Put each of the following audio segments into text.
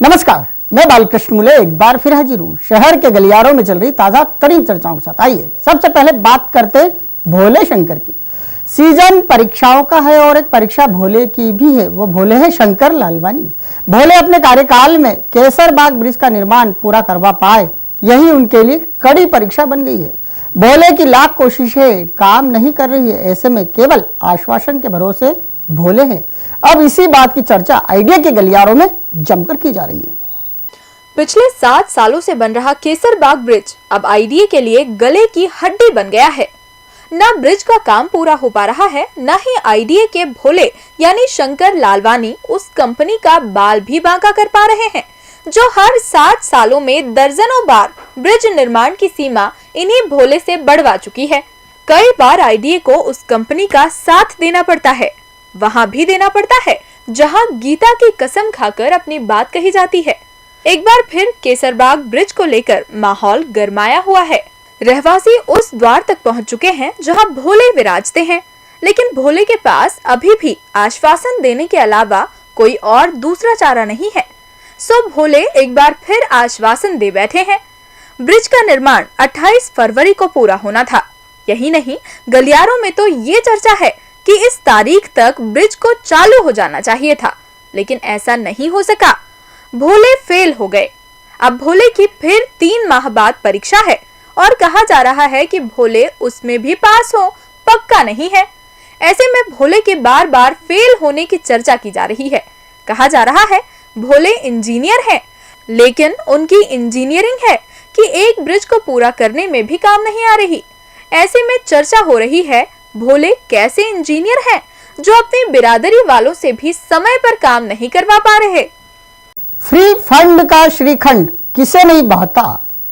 नमस्कार, मैं बालकृष्ण मुले एक बार फिर हाजिर हूँ शहर के गलियारों में चल रही ताजा तरीन चर्चाओं के साथ। आइए सबसे पहले बात करते भोले शंकर की। सीजन परीक्षाओं का है और एक परीक्षा भोले की भी है। वो भोले है शंकर लालवानी। भोले अपने कार्यकाल में केसरबाग ब्रिज का निर्माण पूरा करवा पाए, यही उनके लिए कड़ी परीक्षा बन गई है। भोले की लाख कोशिशें काम नहीं कर रही है, ऐसे में केवल आश्वासन के भरोसे भोले हैं। अब इसी बात की चर्चा आइडिया के गलियारों में जमकर की जा रही है। पिछले 7 सालों से बन रहा केसरबाग ब्रिज अब आईडीए के लिए गले की हड्डी बन गया है। न ब्रिज का काम पूरा हो पा रहा है, न ही आईडीए के भोले यानी शंकर लालवानी उस कंपनी का बाल भी बांका कर पा रहे हैं, जो हर 7 सालों में दर्जनों बार ब्रिज निर्माण की सीमा इन्हीं भोले से बढ़वा चुकी है। कई बार आईडीए को उस कंपनी का साथ देना पड़ता है, वहाँ भी देना पड़ता है जहाँ गीता की कसम खाकर अपनी बात कही जाती है। एक बार फिर केसरबाग ब्रिज को लेकर माहौल गरमाया हुआ है। रहवासी उस द्वार तक पहुँच चुके हैं जहाँ भोले विराजते हैं, लेकिन भोले के पास अभी भी आश्वासन देने के अलावा कोई और दूसरा चारा नहीं है। सो भोले एक बार फिर आश्वासन दे बैठे हैं। ब्रिज का निर्माण 28 फरवरी को पूरा होना था। यही नहीं, गलियारों में तो ये चर्चा है कि इस तारीख तक ब्रिज को चालू हो जाना चाहिए था, लेकिन ऐसा नहीं हो सका। भोले फेल हो गए। अब भोले की फिर 3 माह बाद परीक्षा है और कहा जा रहा है कि भोले उसमें भी पास हो, पक्का नहीं है। ऐसे में भोले के बार बार फेल होने की चर्चा की जा रही है। कहा जा रहा है भोले इंजीनियर हैं, लेकिन उनकी इंजीनियरिंग है कि एक ब्रिज को पूरा करने में भी काम नहीं आ रही। ऐसे में चर्चा हो रही है भोले कैसे इंजीनियर हैं जो अपनी बिरादरी वालों से भी समय पर काम नहीं करवा पा रहे। फ्री फंड का श्रीखंड किसे नहीं बहता,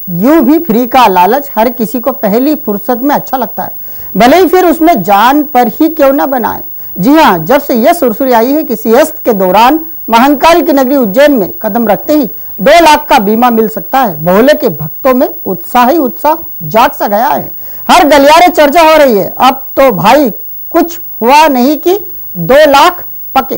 यूं भी फ्री का लालच हर किसी को पहली फुर्सत में अच्छा लगता है, भले ही फिर उसमें जान पर ही क्यों न बनाए। जी हाँ, जब से यह सुरसुरी आई है कि सिंहस्थ के दौरान महाकाल की नगरी उज्जैन में कदम रखते ही 2 लाख का बीमा मिल सकता है, भोले के भक्तों में उत्साह ही उत्साह जाग सा गया है। हर गलियारे चर्चा हो रही है, अब तो भाई कुछ हुआ नहीं कि 2 लाख पके।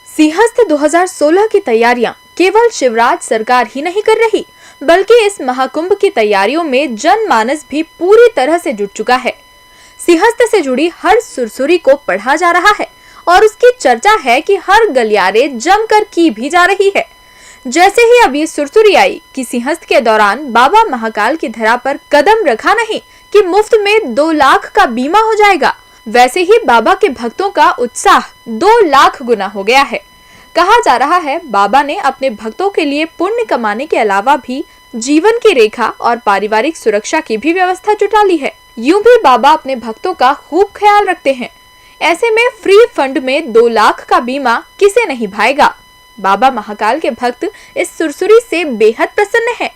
सिंहस्थ 2016 की तैयारियां केवल शिवराज सरकार ही नहीं कर रही, बल्कि इस महाकुंभ की तैयारियों में जनमानस भी पूरी तरह से जुट चुका है। सिंहस्थ से जुड़ी हर सुरसुरी को पढ़ा जा रहा है और उसकी चर्चा है कि हर गलियारे जमकर की भी जा रही है। जैसे ही अब ये सुरसुरी आई कि सिंहस्थ के दौरान बाबा महाकाल की धरा पर कदम रखा नहीं कि मुफ्त में 2 लाख का बीमा हो जाएगा, वैसे ही बाबा के भक्तों का उत्साह 2 लाख गुना हो गया है। कहा जा रहा है बाबा ने अपने भक्तों के लिए पुण्य कमाने के अलावा भी जीवन की रेखा और पारिवारिक सुरक्षा की भी व्यवस्था जुटा ली है। यूं भी बाबा अपने भक्तों का खूब ख्याल रखते हैं। ऐसे में फ्री फंड में 2 लाख का बीमा किसे नहीं भाएगा। बाबा महाकाल के भक्त इस सुरसुरी से बेहद प्रसन्न हैं।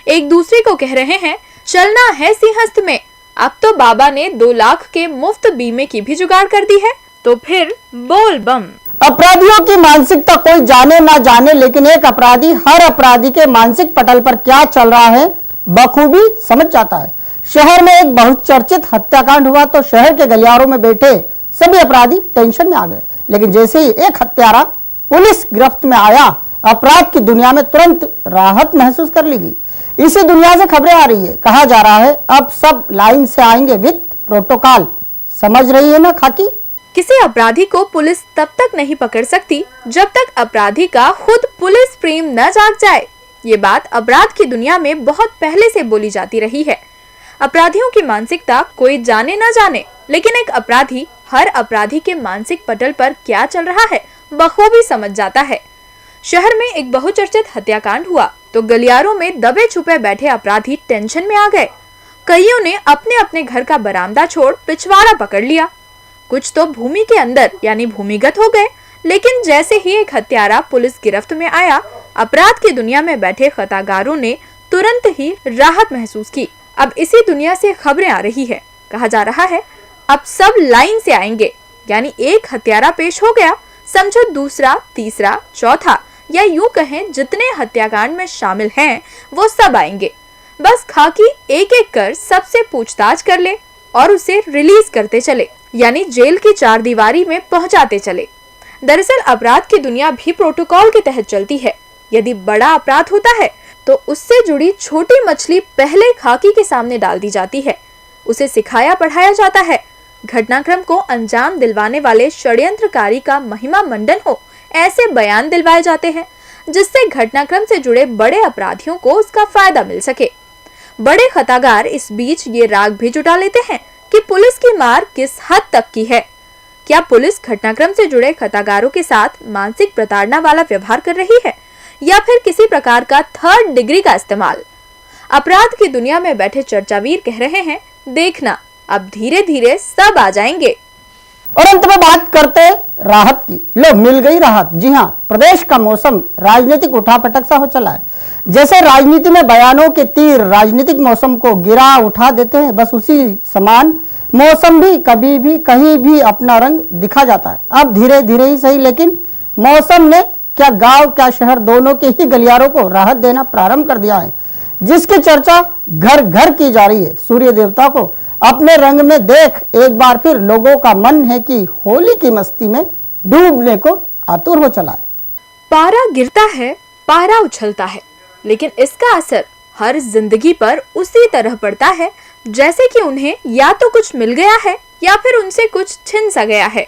एक दूसरे को कह रहे हैं चलना है सिंहस्थ में। अब तो बाबा ने 2 लाख के मुफ्त बीमे की भी जुगाड़ कर दी है, तो फिर बोल बम। अपराधियों की मानसिकता कोई जाने ना जाने, लेकिन एक अपराधी हर अपराधी के मानसिक पटल पर क्या चल रहा है बखूबी समझ जाता है। शहर में एक बहुचर्चित हत्याकांड हुआ तो शहर के गलियारों में बैठे सभी अपराधी टेंशन में आ गए, लेकिन जैसे ही एक हत्यारा पुलिस गिरफ्त में आया, अपराध की दुनिया में तुरंत राहत महसूस कर ली गई। इसी दुनिया से खबरें आ रही है। कहा जा रहा है अब सब लाइन से आएंगे विथ प्रोटोकॉल। समझ रही है ना खाकी? किसी अपराधी को पुलिस तब तक नहीं पकड़ सकती जब तक अपराधी का खुद पुलिस प्रेम न जाग जाए। ये बात अपराध की दुनिया में बहुत पहले से बोली जाती रही है। अपराधियों की मानसिकता कोई जाने न जाने, लेकिन एक अपराधी हर अपराधी के मानसिक पटल पर क्या चल रहा है बखूबी समझ जाता है। शहर में एक बहुचर्चित हत्याकांड हुआ तो गलियारों में दबे छुपे बैठे अपराधी टेंशन में आ गए। कईयों ने अपने अपने घर का बरामदा छोड़ पिछवाड़ा पकड़ लिया। कुछ तो भूमि के अंदर यानी भूमिगत हो गए, लेकिन जैसे ही एक हत्यारा पुलिस गिरफ्त में आया, अपराध की दुनिया में बैठे खतागारों ने तुरंत ही राहत महसूस की। अब इसी दुनिया से खबरें आ रही है। कहा जा रहा है अब सब लाइन से आएंगे, यानी एक हत्यारा पेश हो गया, समझो दूसरा, तीसरा, चौथा या यूं कहें जितने हत्याकांड में शामिल हैं वो सब आएंगे। बस खाकी एक एक कर सबसे पूछताछ कर ले और उसे रिलीज करते चले, यानी जेल की 4 दीवारी में पहुंचाते चले। दरअसल अपराध की दुनिया भी प्रोटोकॉल के तहत चलती है। यदि बड़ा अपराध होता है तो उससे जुड़ी छोटी मछली पहले खाकी के सामने डाल दी जाती है, उसे सिखाया पढ़ाया जाता है। घटनाक्रम को अंजाम दिलवाने वाले षड्यंत्रकारी का महिमा मंडन हो, ऐसे बयान दिलवाए जाते हैं जिससे घटनाक्रम से जुड़े बड़े अपराधियों को उसका फायदा मिल सके। बड़े खतागार इस बीच ये राग भी जुटा लेते हैं कि पुलिस की मार किस हद तक की है। क्या पुलिस घटनाक्रम से जुड़े खतागारों के साथ मानसिक प्रताड़ना वाला व्यवहार कर रही है या फिर किसी प्रकार का थर्ड डिग्री का इस्तेमाल? अपराध की दुनिया में बैठे चर्चावीर कह रहे हैं, देखना अब धीरे धीरे सब आ जाएंगे। और अंत में बात करते राहत की। लो मिल गई राहत। जी हाँ, प्रदेश का मौसम राजनीतिक उठापटक सा हो चला है। जैसे राजनीति में बयानों के तीर राजनीतिक मौसम को गिरा उठा देते हैं, बस उसी समान मौसम भी कभी भी कहीं भी अपना रंग दिखा जाता है। अब धीरे धीरे ही सही, लेकिन मौसम ने क्या गांव क्या शहर दोनों के ही गलियारों को राहत देना प्रारंभ कर दिया है, जिसकी चर्चा घर घर की जा रही है। सूर्य देवता को अपने रंग में देख एक बार फिर लोगों का मन है कि होली की मस्ती में डूबने को आतुर हो चला है। पारा गिरता है, पारा उछलता है, लेकिन इसका असर हर जिंदगी पर उसी तरह पड़ता है जैसे कि उन्हें या तो कुछ मिल गया है या फिर उनसे कुछ छिन सा गया है।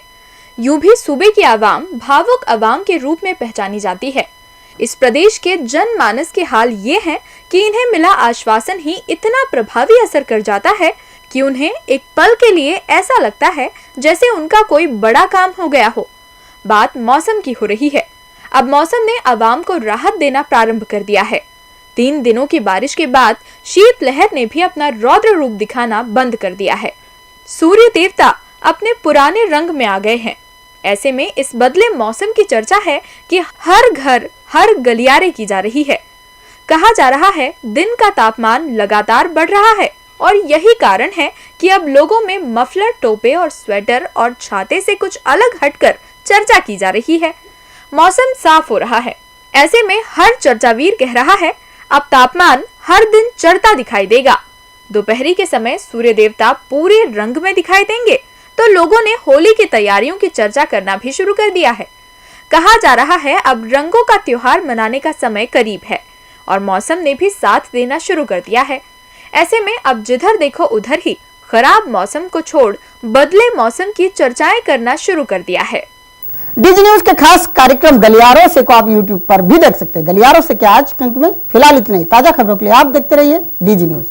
यूं भी सूबे की आवाम भावुक आवाम के रूप में पहचानी जाती है। इस प्रदेश के जनमानस के हाल ये है कि इन्हें मिला आश्वासन ही इतना प्रभावी असर कर जाता है कि उन्हें एक पल के लिए ऐसा लगता है जैसे उनका कोई बड़ा काम हो गया हो। बात मौसम की हो रही है। अब मौसम ने आवाम को राहत देना प्रारंभ कर दिया है। 3 दिनों की बारिश के बाद शीतलहर ने भी अपना रौद्र रूप दिखाना बंद कर दिया है। सूर्य देवता अपने पुराने रंग में आ गए हैं। ऐसे में इस बदले मौसम की चर्चा है कि हर घर हर गलियारे की जा रही है। कहा जा रहा है दिन का तापमान लगातार बढ़ रहा है और यही कारण है कि अब लोगों में मफलर, टोपे और स्वेटर और छाते से कुछ अलग हटकर चर्चा की जा रही है। मौसम साफ हो रहा है। ऐसे में हर चर्चावीर कह रहा है अब तापमान हर दिन चढ़ता दिखाई देगा। दोपहरी के समय सूर्य देवता पूरे रंग में दिखाई देंगे तो लोगों ने होली की तैयारियों की चर्चा करना भी शुरू कर दिया है। कहा जा रहा है अब रंगों का त्योहार मनाने का समय करीब है और मौसम ने भी साथ देना शुरू कर दिया है। ऐसे में अब जिधर देखो उधर ही खराब मौसम को छोड़ बदले मौसम की चर्चाएं करना शुरू कर दिया है। डीजी न्यूज के खास कार्यक्रम गलियारों से को आप यूट्यूब पर भी देख सकते हैं। गलियारों से क्या आज के अंक में फिलहाल इतना ही। ताजा खबरों के लिए आप देखते रहिए डीजी न्यूज।